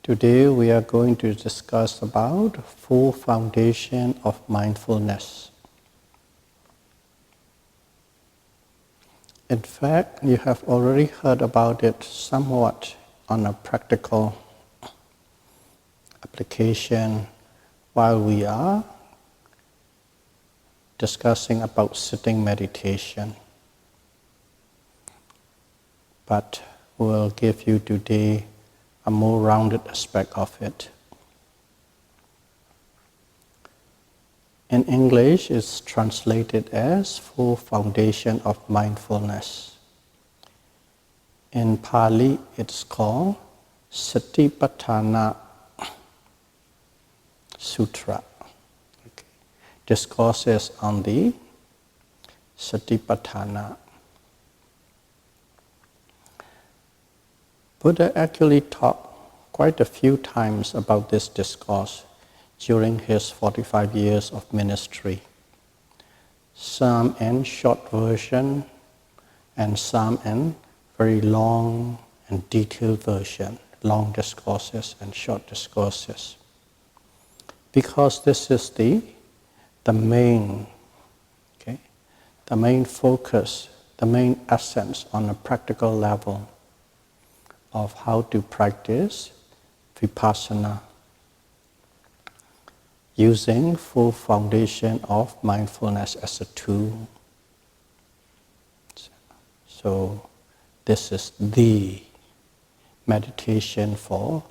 Today we are going to discuss about Four Foundations of Mindfulness. In fact, you have already heard about it somewhat on a practical application while we are discussing about sitting meditation. But we'll give you today a more rounded aspect of it. In English, it's translated as Four Foundations of Mindfulness. In Pali, it's called Satipatthana Sutra. Okay. Discourses on the Satipatthana. Buddha actually talked quite a few times about this discourse during his 45 years of ministry. Some in short version and some in very long and detailed version, long discourses and short discourses. Because this is the main focus, the main essence on a practical level of how to practice vipassana using Four Foundations of Mindfulness as a tool. So this is the meditation for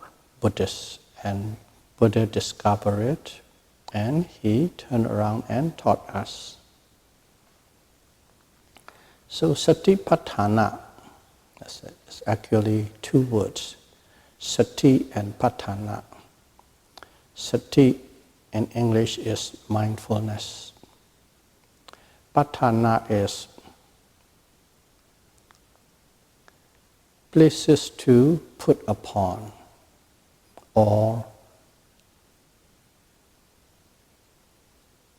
Buddhists, and Buddha discovered it and he turned around and taught us. So Satipatthana, it's actually two words, sati and patthana. Sati in English is mindfulness. Patthana is places to put upon, or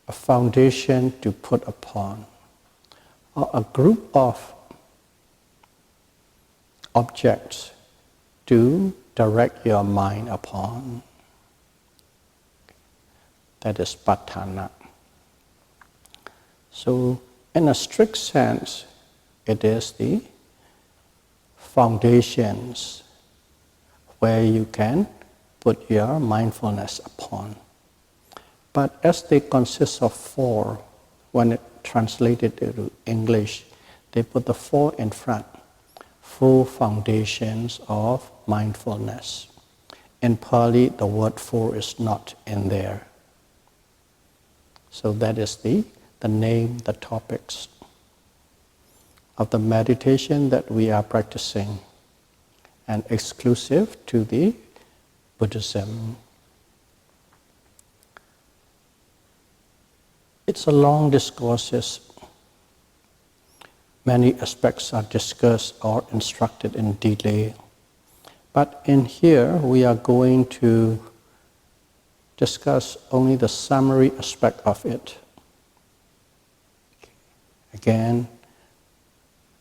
a foundation to put upon, or a group of objects to direct your mind upon. That is patthana. So, in a strict sense, it is the foundations where you can put your mindfulness upon. But as they consist of four, when it translated into English, they put the four in front. Four Foundations of Mindfulness. In Pali, the word four is not in there. So that is the name, the topics of the meditation that we are practicing, and exclusive to the Buddhism. It's a long discourse. Many aspects are discussed or instructed in detail. But in here, we are going to discuss only the summary aspect of it. Again,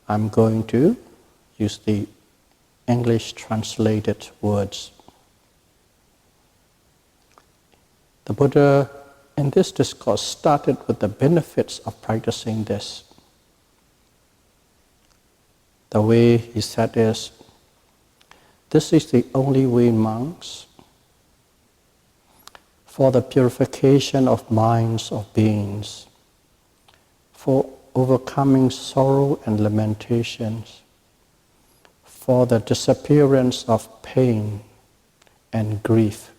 I'm going to use the English translated words. The Buddha, in this discourse, started with the benefits of practicing this. The way he said is, this is the only way, monks, for the purification of minds of beings, for overcoming sorrow and lamentations, for the disappearance of pain and grief,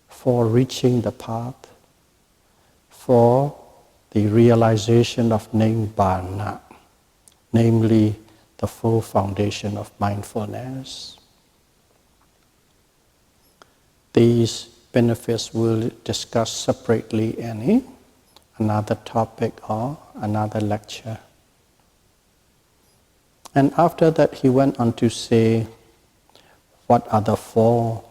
for reaching the path, for the realization of Nibbana, namely the Four Foundations of Mindfulness. These benefits we'll discuss separately in another topic or another lecture. And after that, he went on to say, what are the four?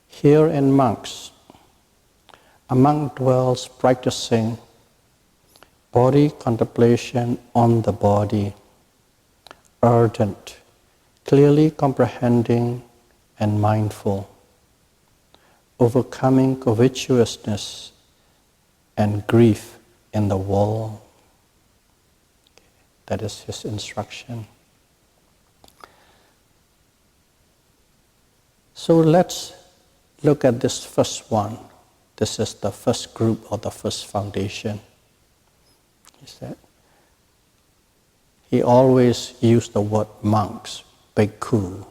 Here in monks, a monk dwells practicing body contemplation on the body, ardent, clearly comprehending and mindful, overcoming covetousness and grief in the world. That is his instruction. So let's look at this first one. This is the first group or the first foundation. He said, he always used the word monks, bhikkhu,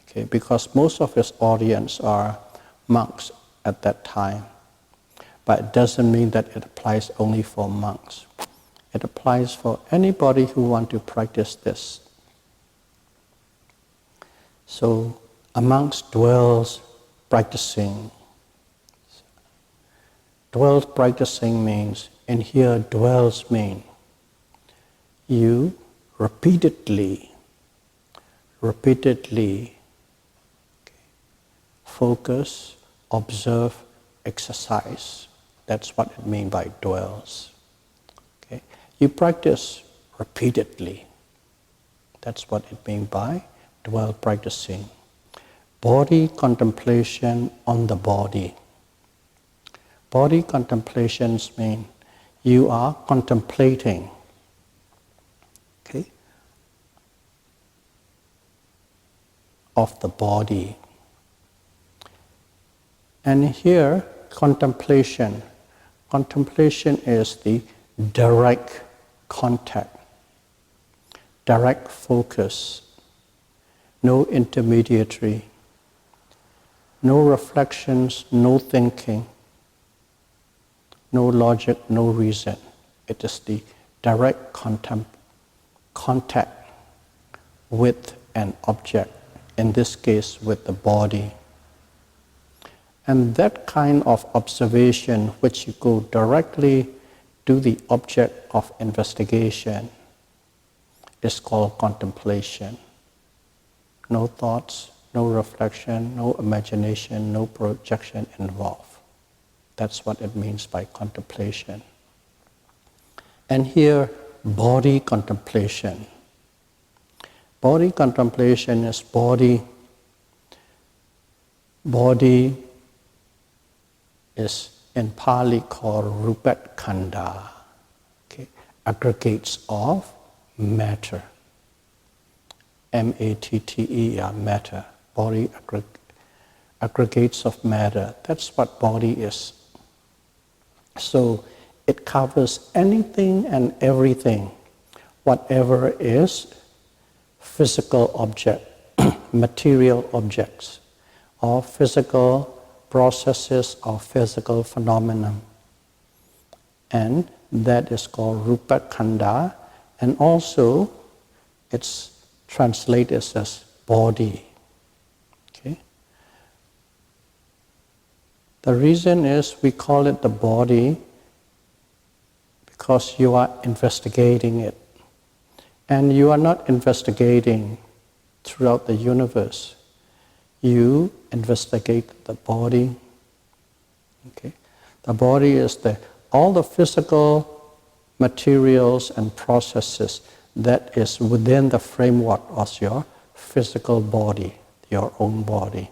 okay, because most of his audience are monks at that time. But it doesn't mean that it applies only for monks. It applies for anybody who wants to practice this. So, amongst dwells practicing. Dwells practicing means, and here dwells mean, you repeatedly focus, observe, exercise. That's what it means by dwells. Okay? You practice repeatedly. That's what it means by dwell practicing. Body contemplation on the body. Body contemplations mean you are contemplating, okay, of the body. And here, contemplation is the direct contact, direct focus, no intermediary, no reflections, no thinking, no logic, no reason. It is the direct contact with an object, in this case with the body. And that kind of observation, which you go directly to the object of investigation, is called contemplation. No thoughts, no reflection, no imagination, no projection involved. That's what it means by contemplation. And here, body contemplation. Body contemplation is body is in Pali called rupat khanda, okay? Aggregates of matter. M-A-T-T-E-R, matter. Body aggregates of matter. That's what body is. So it covers anything and everything, whatever is physical object, material objects, or physical processes or physical phenomena. And that is called rupa khanda, and also it's translated as body. Okay? The reason is we call it the body because you are investigating it. And you are not investigating throughout the universe. You investigate the body. Okay? The body is all the physical materials and processes that is within the framework of your physical body, your own body.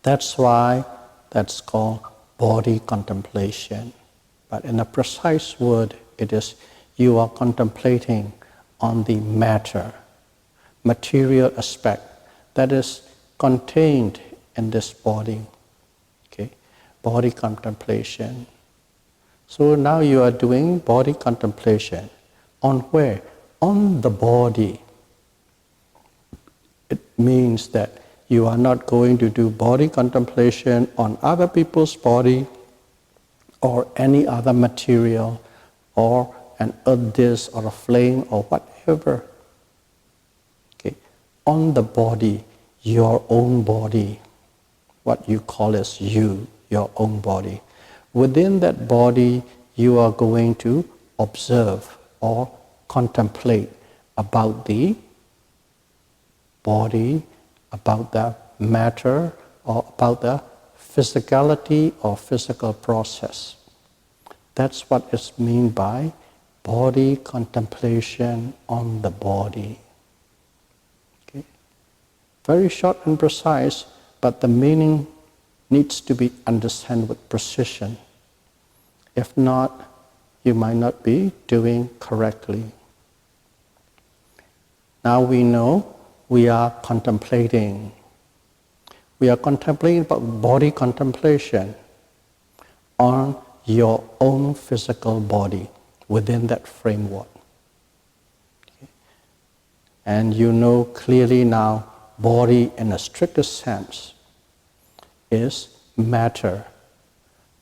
That's why that's called body contemplation. But in a precise word, it is you are contemplating on the matter, material aspect that is contained in this body. Okay? Body contemplation. So now you are doing body contemplation. On where? On the body. It means that you are not going to do body contemplation on other people's body or any other material or an earth disk or a flame or whatever. Okay. On the body, your own body, what you call as you, your own body. Within that body, you are going to observe or contemplate about the body, about the matter, or about the physicality or physical process. That's what is meant by body contemplation on the body. Okay? Very short and precise, but the meaning needs to be understood with precision. If not, you might not be doing correctly. Now we know we are contemplating. We are contemplating about body contemplation on your own physical body within that framework. Okay. And you know clearly now, body in a stricter sense is matter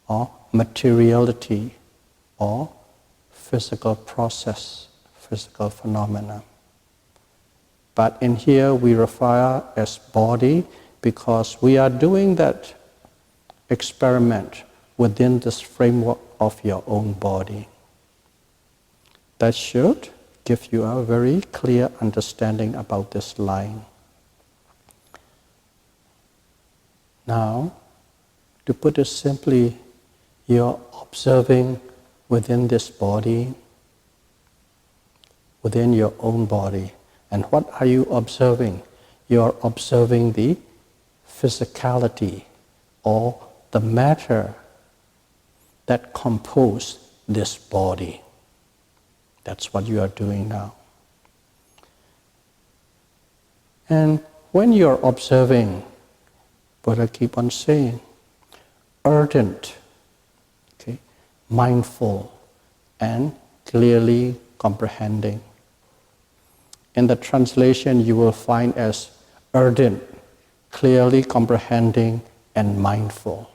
or materiality or physical process, physical phenomena. But in here we refer as body because we are doing that experiment within this framework of your own body. That should give you a very clear understanding about this line. Now, to put it simply, you're observing within this body, within your own body. And what are you observing? You're observing the physicality or the matter that compose this body. That's what you are doing now. And when you're observing, Buddha keep on saying, ardent, okay, mindful, and clearly comprehending. In the translation, you will find as ardent, clearly comprehending, and mindful.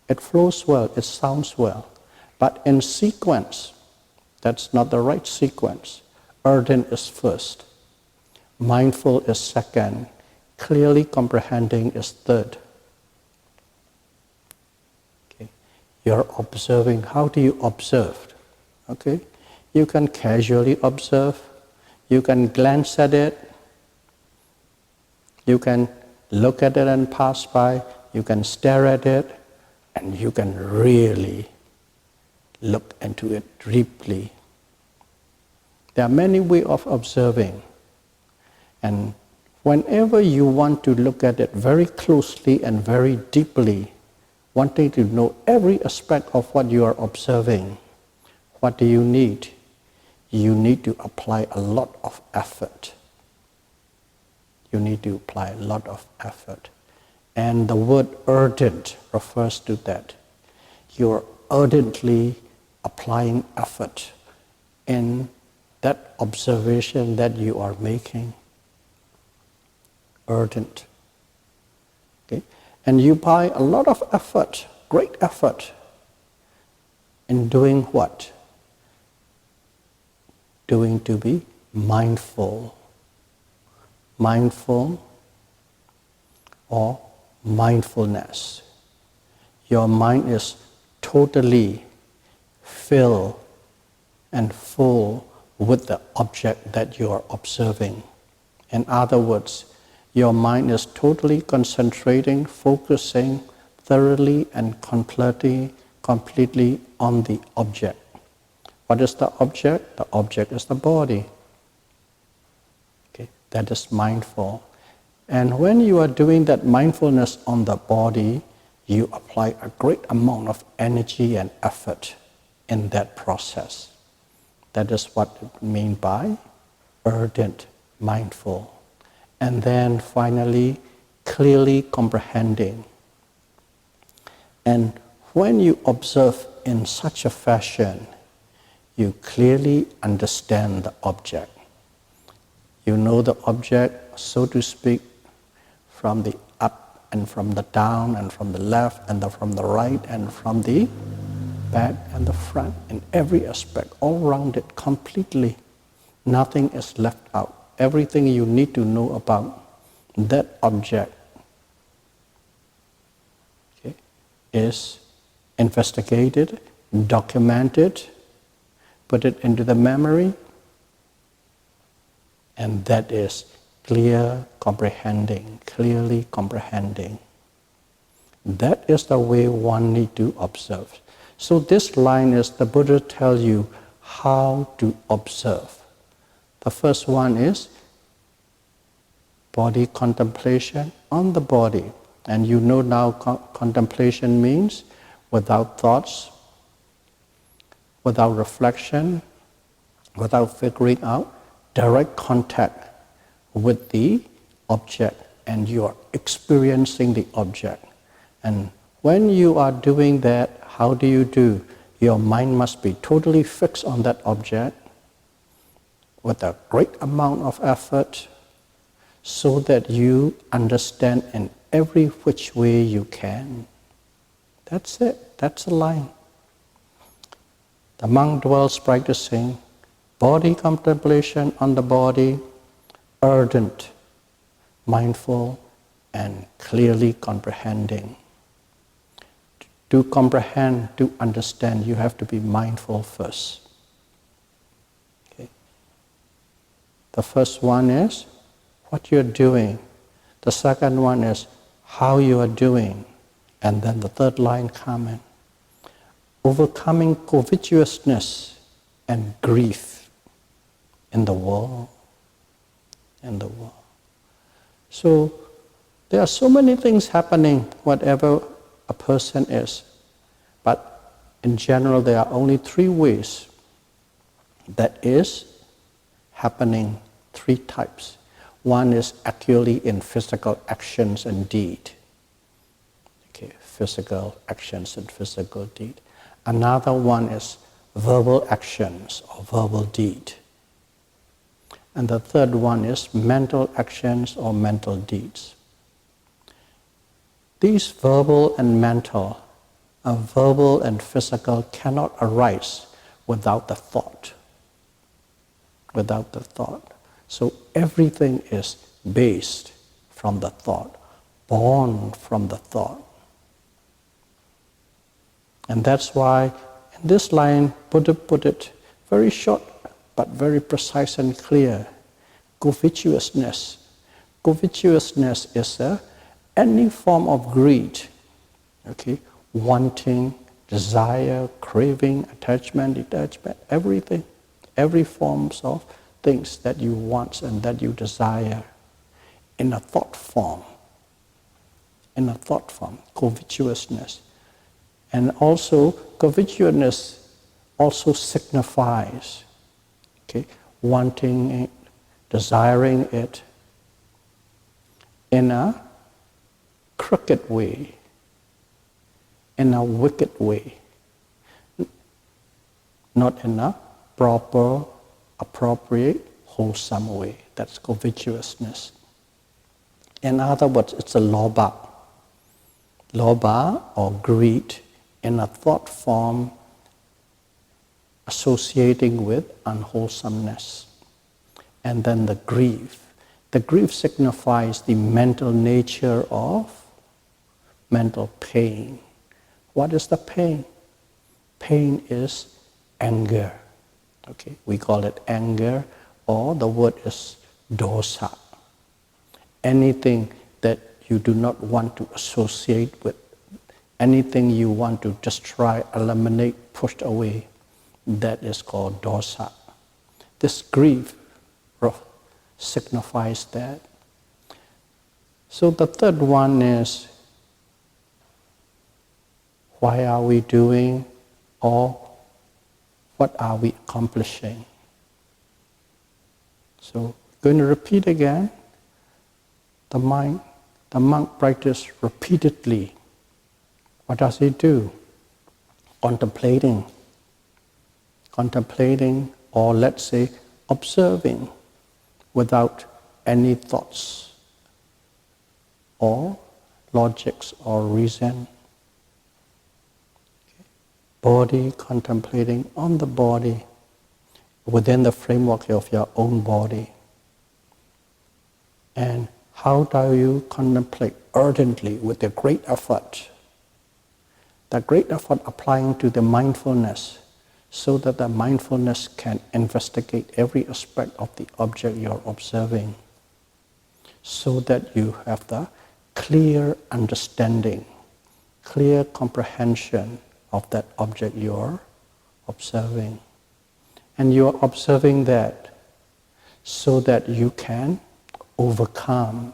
It flows well, it sounds well, but in sequence, that's not the right sequence. Ardent is first, mindful is second, clearly comprehending is third. Okay. You're observing. How do you observe? Okay. You can casually observe. You can glance at it. You can look at it and pass by. You can stare at it. And you can really look into it deeply. There are many ways of observing. And whenever you want to look at it very closely and very deeply, wanting to know every aspect of what you are observing, what do you need? You need to apply a lot of effort. You need to apply a lot of effort. And the word ardent refers to that. You're ardently applying effort in that observation that you are making. Ardent. Okay? And you apply a lot of effort, great effort, in doing what? Doing to be mindful. Mindful or mindfulness. Your mind is totally filled and full with the object that you are observing. In other words, your mind is totally concentrating, focusing thoroughly and completely on the object. What is the object? The object is the body. Okay, that is mindful. And when you are doing that mindfulness on the body, you apply a great amount of energy and effort in that process. That is what it means by ardent, mindful. And then finally, clearly comprehending. And when you observe in such a fashion, you clearly understand the object. You know the object, so to speak, from the up and from the down and from the left and from the right and from the back and the front, in every aspect, all rounded completely. Nothing is left out. Everything you need to know about that object, okay, is investigated, documented, put it into the memory, and that is clear comprehending, clearly comprehending. That is the way one need to observe. So this line is the Buddha tells you how to observe. The first one is body contemplation on the body. And you know now contemplation means without thoughts, without reflection, without figuring out, direct contact with the object, and you are experiencing the object. And when you are doing that, how do you do? Your mind must be totally fixed on that object with a great amount of effort so that you understand in every which way you can. That's it. That's the line. The monk dwells practicing body contemplation on the body, ardent, mindful, and clearly comprehending. To comprehend, to understand, you have to be mindful first. Okay. The first one is what you're doing. The second one is how you are doing. And then the third line comment. Overcoming covetousness and grief in the world. In the world. So there are so many things happening, whatever a person is. But in general, there are only three ways that is happening, three types. One is actually in physical actions and deed. Okay, physical actions and physical deed. Another one is verbal actions or verbal deed. And the third one is mental actions or mental deeds. These verbal and mental, verbal and physical cannot arise without the thought. Without the thought. So everything is based from the thought, born from the thought. And that's why in this line, Buddha put it very short but very precise and clear. Covetousness. Covetousness is any form of greed, okay? Wanting, desire, craving, attachment, detachment, everything. Every forms of things that you want and that you desire in a thought form. In a thought form, covetousness. And also, covetousness also signifies, okay, wanting it, desiring it in a crooked way, in a wicked way, not in a proper, appropriate, wholesome way. That's covetousness. In other words, it's a lobha. Lobha or greed in a thought form associating with unwholesomeness. And then the grief. The grief signifies the mental nature of mental pain. What is the pain? Pain is anger. Okay, we call it anger, or the word is dosa. Anything that you do not want to associate with, anything you want to destroy, eliminate, push away, that is called dosa. This grief signifies that. So the third one is, why are we doing, or what are we accomplishing? So, going to repeat again. The monk practices repeatedly. What does he do? Contemplating, or let's say observing without any thoughts or logics or reason. Body, contemplating on the body within the framework of your own body. And how do you contemplate ardently with a great effort? That great effort applying to the mindfulness, so that the mindfulness can investigate every aspect of the object you're observing, so that you have the clear understanding, clear comprehension of that object you're observing. And you're observing that so that you can overcome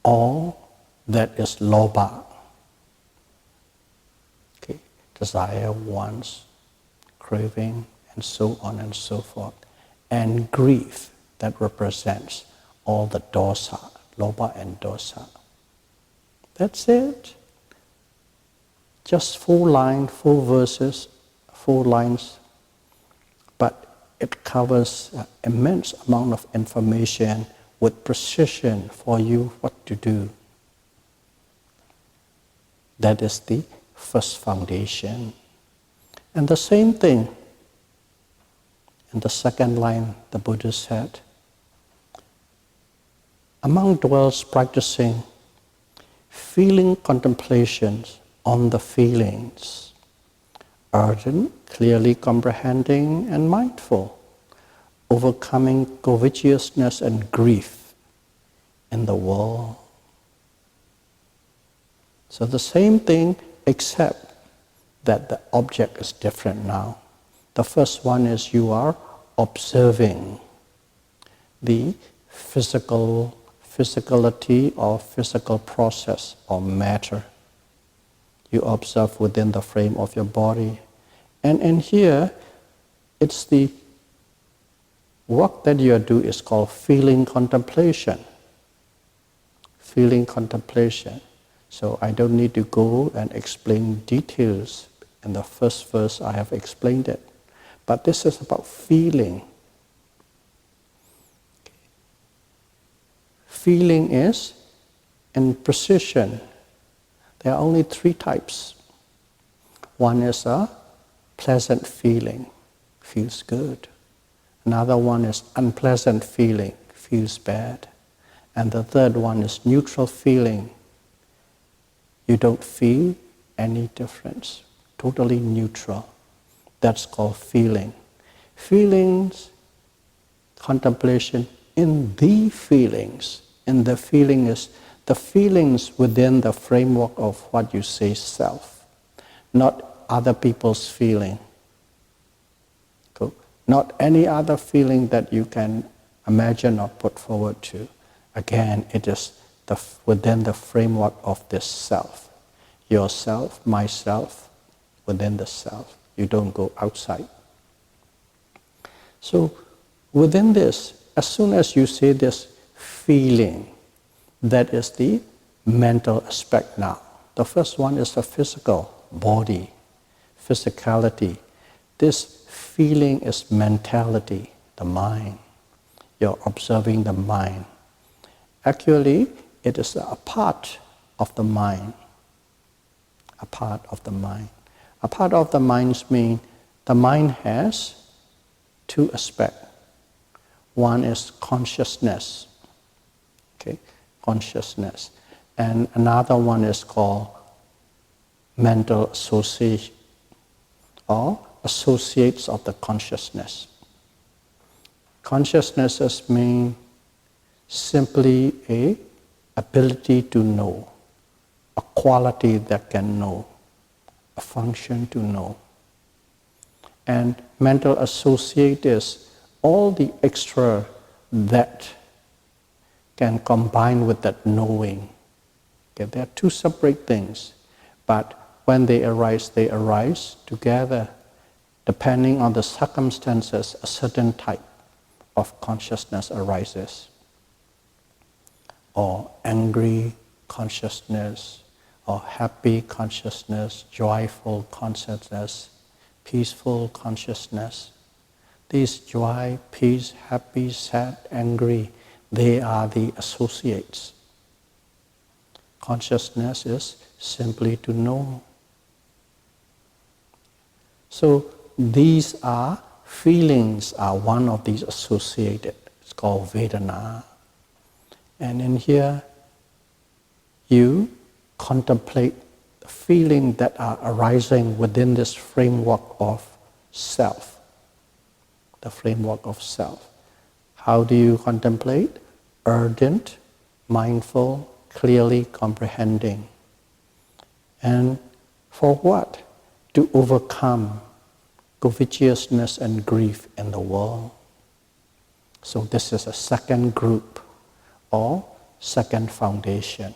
all that is lobha, okay, desire, wants, craving, and so on and so forth, and grief that represents all the dosa, lobha and dosa. That's it. Just 4 lines, 4 verses, 4 lines, but it covers an immense amount of information with precision for you what to do. That is the first foundation. And the same thing, in the second line, the Buddha said, among those practicing feeling contemplations on the feelings, ardent, clearly comprehending and mindful, overcoming covetousness and grief in the world. So the same thing, except that the object is different now. The first one is you are observing the physicality or physical process or matter. You observe within the frame of your body. And in here, it's the work that you do is called feeling contemplation. Feeling contemplation. So I don't need to go and explain details. In the first verse I have explained it. But this is about feeling. Feeling is in precision. There are only 3 types. One is a pleasant feeling, feels good. Another one is unpleasant feeling, feels bad. And the third one is neutral feeling. You don't feel any difference, totally neutral. That's called feeling. Feelings, contemplation in the feelings. And the feeling is the feelings within the framework of what you say self, not other people's feeling. Cool. Not any other feeling that you can imagine or put forward to. Again, it is within the framework of this self. Yourself, myself, within the self. You don't go outside. So within this, as soon as you say this feeling, that is the mental aspect now. The first one is the physical, body, physicality. This feeling is mentality, the mind. You're observing the mind. Actually, it is a part of the mind. A part of the mind. A part of the mind means the mind has 2 aspects. One is consciousness. Okay, consciousness. And another one is called mental association or associates of the consciousness. Consciousness means simply a ability to know, a quality that can know, a function to know. And mental associate is all the extra that can combine with that knowing. Okay, they are 2 separate things, but when they arise together. Depending on the circumstances, a certain type of consciousness arises. Or angry consciousness, or happy consciousness, joyful consciousness, peaceful consciousness. These joy, peace, happy, sad, angry, they are the associates. Consciousness is simply to know. So these are feelings, are one of these associated. It's called Vedana. And in here, you contemplate the feelings that are arising within this framework of self. The framework of self. How do you contemplate? Ardent, mindful, clearly comprehending. And for what? To overcome covetousness and grief in the world. So this is a second group or second foundation.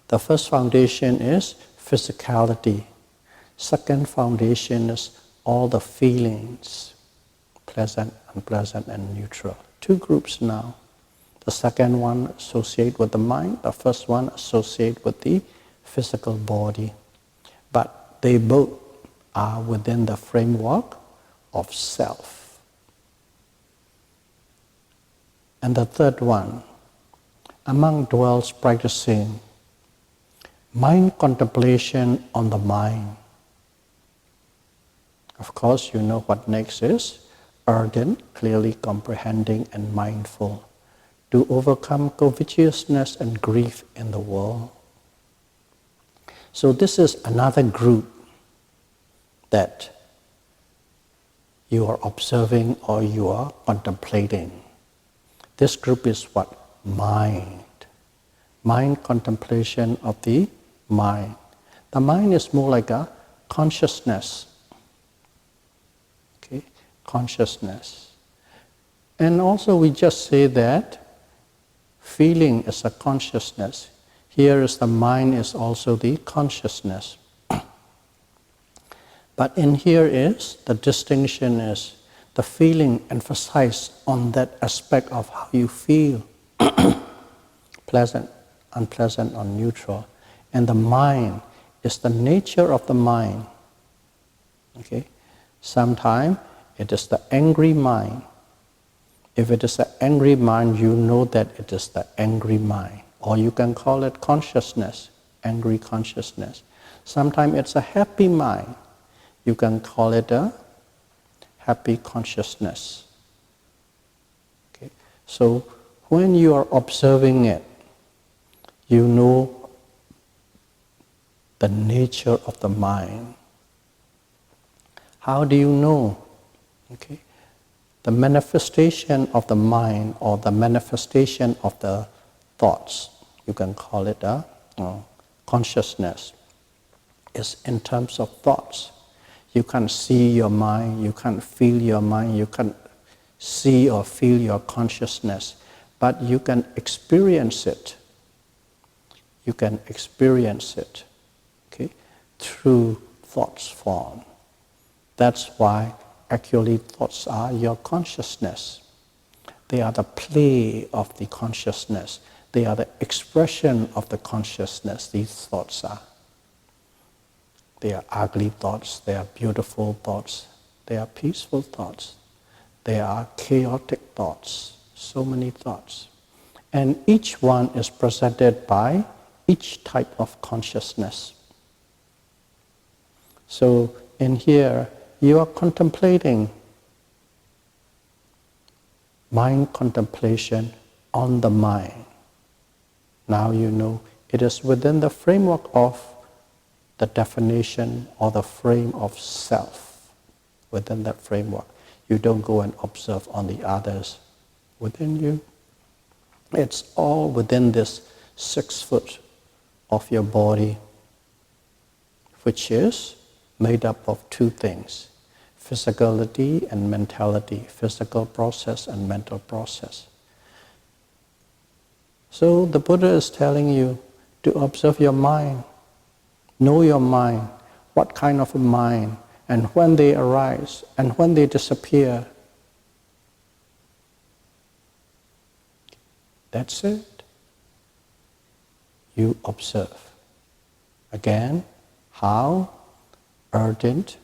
The first foundation is physicality. Second foundation is all the feelings, pleasant, unpleasant, and neutral. Two groups now. The second one associate with the mind, the first one associate with the physical body. But they both are within the framework of self. And the third one, among dwells practicing mind contemplation on the mind. Of course, you know what next is ardent, clearly comprehending, and mindful to overcome covetousness and grief in the world. So this is another group that you are observing or you are contemplating. This group is what? Mind. Mind contemplation of the mind. The mind is more like a consciousness. Okay, consciousness. And also we just say that feeling is a consciousness. Here is the mind is also the consciousness. But in here is, the distinction is the feeling emphasized on that aspect of how you feel. Pleasant, unpleasant, or neutral. And the mind is the nature of the mind. Okay? Sometimes it is the angry mind. If it is an angry mind, you know that it is the angry mind. Or you can call it consciousness, angry consciousness. Sometimes it's a happy mind. You can call it a happy consciousness. Okay? So when you are observing it, you know the nature of the mind. How do you know? Okay? The manifestation of the mind or the manifestation of the thoughts, you can call it a consciousness, is in terms of thoughts. You can't see your mind, you can't feel your mind, you can't see or feel your consciousness, but you can experience it. You can experience it, okay, through thoughts form. That's why actually thoughts are your consciousness. They are the play of the consciousness. They are the expression of the consciousness, these thoughts are. They are ugly thoughts, they are beautiful thoughts, they are peaceful thoughts, they are chaotic thoughts, so many thoughts. And each one is presented by each type of consciousness. So in here, you are contemplating mind contemplation on the mind. Now you know it is within the framework of the definition or the frame of self. Within that framework, you don't go and observe on the others. Within you, it's all within this 6 foot of your body, which is made up of 2 things: physicality and mentality, physical process and mental process. So the Buddha is telling you to observe your mind, know your mind, what kind of a mind, and when they arise and when they disappear. That's it. You observe. Again, how? Ardent,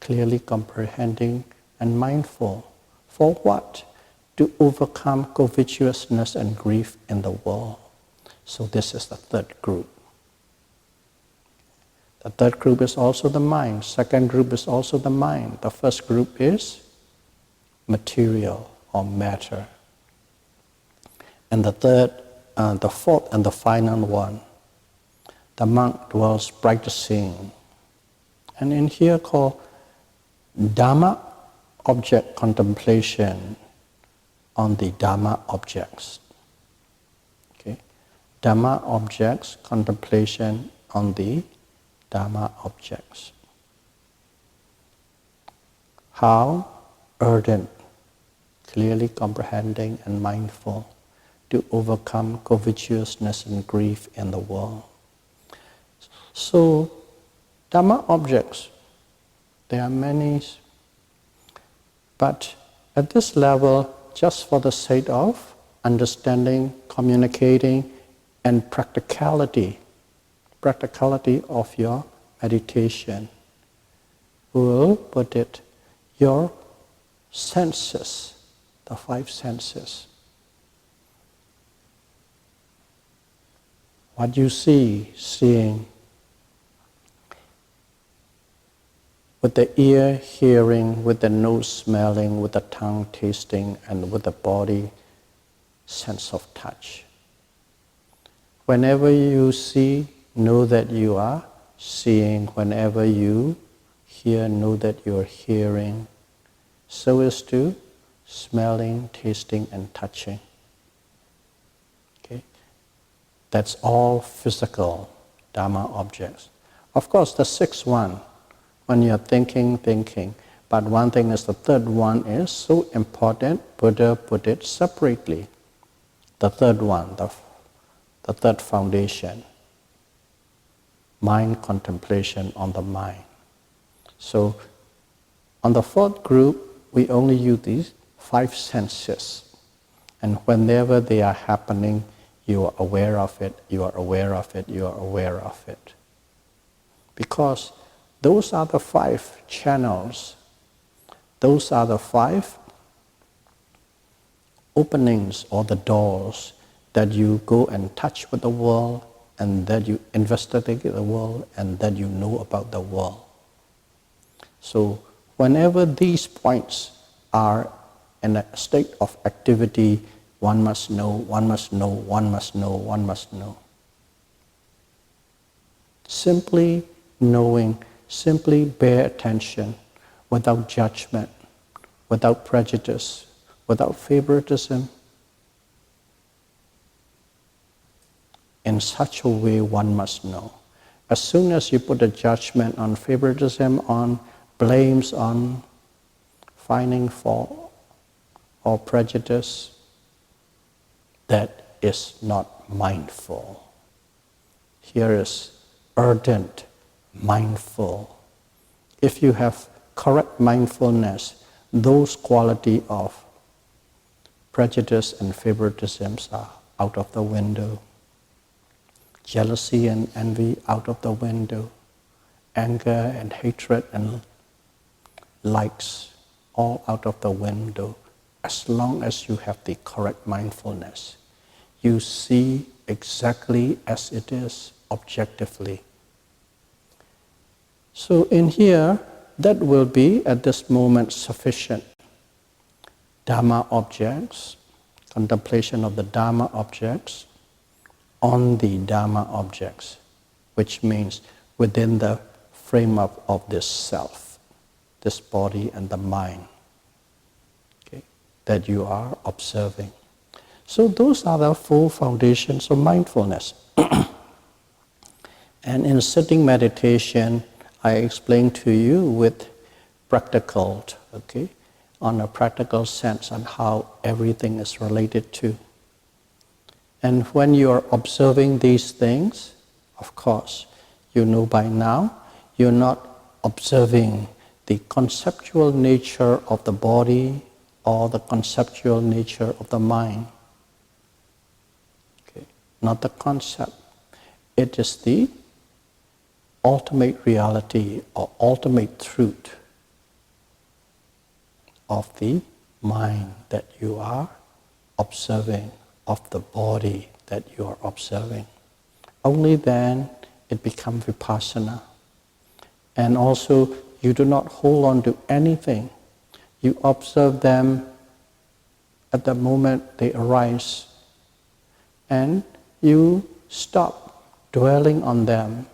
clearly comprehending, and mindful. For what? To overcome covetousness and grief in the world. So this is the third group. The third group is also the mind. Second group is also the mind. The first group is material or matter. And the fourth and the final one, the monk dwells practicing. And in here called Dhamma object contemplation on the Dhamma objects. Okay? Dhamma objects contemplation on the Dhamma objects. How? Ardent, clearly comprehending and mindful to overcome covetousness and grief in the world. So, Dhamma objects, there are many, but at this level, just for the sake of understanding, communicating, and practicality of your meditation, we'll put it, your senses, the five senses. What you see, seeing, with the ear hearing, with the nose smelling, with the tongue tasting, and with the body sense of touch. Whenever you see, know that you are seeing. Whenever you hear, know that you are hearing. So is to smelling, tasting, and touching. Okay? That's all physical Dhamma objects. Of course, the sixth one, when you're thinking. But one thing is, the third one is so important, Buddha put it separately. The third one, the third foundation, mind contemplation on the mind. So, on the fourth group, we only use these five senses. And whenever they are happening, you are aware of it, you are aware of it, you are aware of it. Because those are the five channels. Those are the five openings or the doors that you go and touch with the world, and that you investigate the world, and that you know about the world. So whenever these points are in a state of activity, one must know, one must know, one must know, one must know. Simply knowing, simply bear attention without judgment, without prejudice, without favoritism. In such a way, one must know. As soon as you put a judgment on favoritism, on blames, on finding fault or prejudice, that is not mindful. Here is ardent, mindful. If you have correct mindfulness, those qualities of prejudice and favoritisms are out of the window. Jealousy and envy out of the window. Anger and hatred and likes all out of the window. As long as you have the correct mindfulness, you see exactly as it is objectively. So in here, that will be at this moment sufficient. Dhamma objects, contemplation of the Dhamma objects on the Dhamma objects, which means within the frame of this self, this body and the mind, okay, that you are observing. So those are the four foundations of mindfulness. And in sitting meditation, I explain to you with practical, okay, on a practical sense on how everything is related to. And when you are observing these things, of course, you know by now, you're not observing the conceptual nature of the body or the conceptual nature of the mind. Okay. Not the concept. It is the ultimate reality or ultimate truth of the mind that you are observing, of the body that you are observing. Only then it becomes vipassana. And also, you do not hold on to anything. You observe them at the moment they arise, and you stop dwelling on them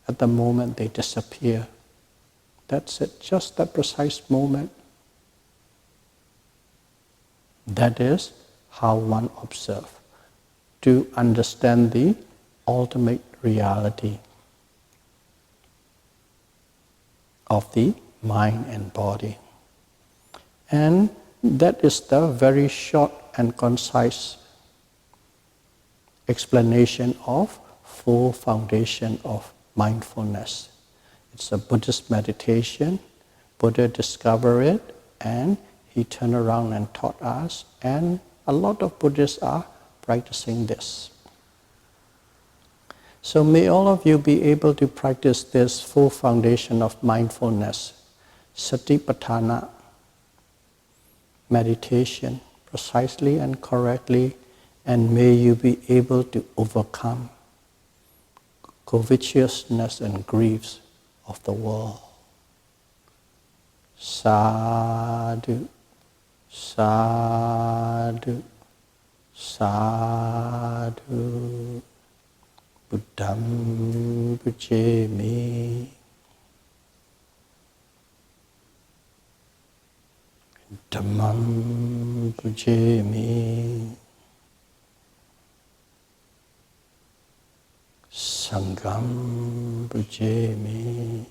at the moment they disappear. That's it, just that precise moment. That is how one observes, to understand the ultimate reality of the mind and body. And That is the very short and concise explanation of Four Foundations of Mindfulness. It's a Buddhist meditation. Buddha discovered it and he turned around and taught us, and a lot of Buddhists are practicing this. So may all of you be able to practice this Four Foundation of Mindfulness, Satipatthana meditation, precisely and correctly, and may you be able to overcome covetousness and griefs of the world. Sadhu, sadhu, sadhu. Buddham pujami. Dhammam pujami. Sangham pujami.